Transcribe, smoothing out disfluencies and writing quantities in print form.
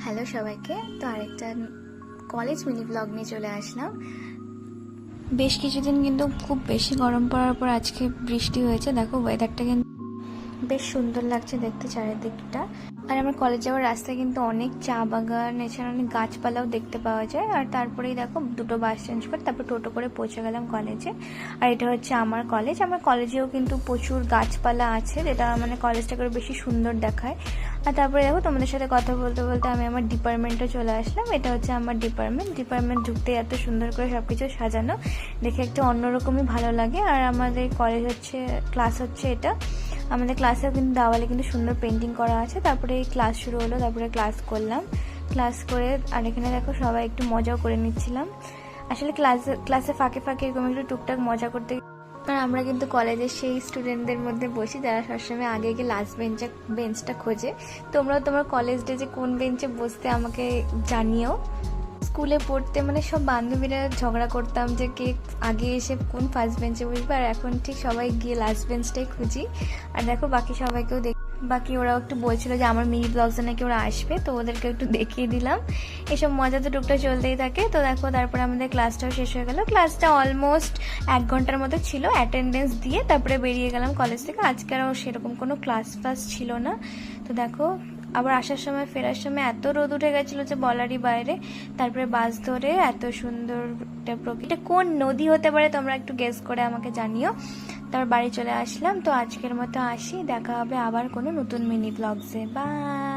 Hello সবাইকে। তো আরেকটা কলেজ মিনি ব্লগ নিয়ে চলে আসলাম। বেশ কিছুদিন কিন্তু খুব বেশি গরম পড়ার পর আজকে বৃষ্টি হয়েছে। দেখো ওয়েদারটা কিন্তু বেশ সুন্দর লাগছে দেখতে চারিদিকটা। আর আমার কলেজ যাওয়ার রাস্তায় কিন্তু অনেক চা বাগান, এছাড়া অনেক গাছপালাও দেখতে পাওয়া যায়। আর তারপরেই দেখো দুটো বাস চেঞ্জ করে তারপর টোটো করে পৌঁছে গেলাম কলেজে। আর এটা হচ্ছে আমার কলেজ। আমার কলেজেও কিন্তু প্রচুর গাছপালা আছে, যেটা মানে কলেজটাকে বেশি সুন্দর দেখায়। আর তারপরে দেখো তোমাদের সাথে কথা বলতে বলতে আমি আমার ডিপার্টমেন্টে চলে আসলাম। এটা হচ্ছে আমার ডিপার্টমেন্ট ঢুকতে এত সুন্দর করে সবকিছু সাজানো দেখে একটা অন্যরকমই ভালো লাগে। আর আমাদের কলেজ হচ্ছে, ক্লাস হচ্ছে এটা। আমাদের ক্লাসেও কিন্তু দেওয়ালে কিন্তু সুন্দর পেন্টিং করা আছে। তারপরে ক্লাস শুরু হলো, তারপরে ক্লাস করলাম। ক্লাস করে আর এখানে দেখো সবাই একটু মজাও করে নিচ্ছিলাম। আসলে ক্লাসে ফাঁকে ফাঁকে এরকম একটু টুকটাক মজা করতে। আর আমরা কিন্তু কলেজের সেই স্টুডেন্টদের মধ্যে বসি যারা সবসময় আগে গিয়ে লাস্ট বেঞ্চটা খোঁজে। তোমরাও তোমার কলেজ ডেজে কোন বেঞ্চে বসতে আমাকে জানিও। স্কুলে পড়তে মানে সব বান্ধবীরা ঝগড়া করতাম যে কে আগে এসে কোন ফার্স্ট বেঞ্চে বসবে, আর এখন ঠিক সবাই গিয়ে লাস্ট বেঞ্চটাই খুঁজি। আর দেখো বাকি সবাইকেও বাকি ওরাও একটু বলছিল যে আমার মিনি ব্লগসে নাকি ওরা আসবে, তো ওদেরকে একটু দেখিয়ে দিলাম। এসব মজা তো টুকটা চলতেই থাকে। তো দেখো তারপরে আমাদের ক্লাসটাও শেষ হয়ে গেল। ক্লাসটা অলমোস্ট 1 ঘন্টার মতো ছিল। অ্যাটেন্ডেন্স দিয়ে তারপরে বেরিয়ে গেলাম কলেজ থেকে। আজকে আর সেরকম কোনো ক্লাস ছিল না। তো দেখো আবার আসার সময় ফেরার সময় এত রোদ উঠে গেছিলো যে বলারই বাইরে। তারপরে বাস ধরে এত সুন্দর একটা প্রকৃতি, কোন নদী হতে পারে তোমরা একটু গেস করে আমাকে জানিও। তারপর বাড়ি চলে আসলাম। তো আজকের মতো আসি, দেখা হবে আবার কোনো নতুন মিনি ব্লগসে। বাই।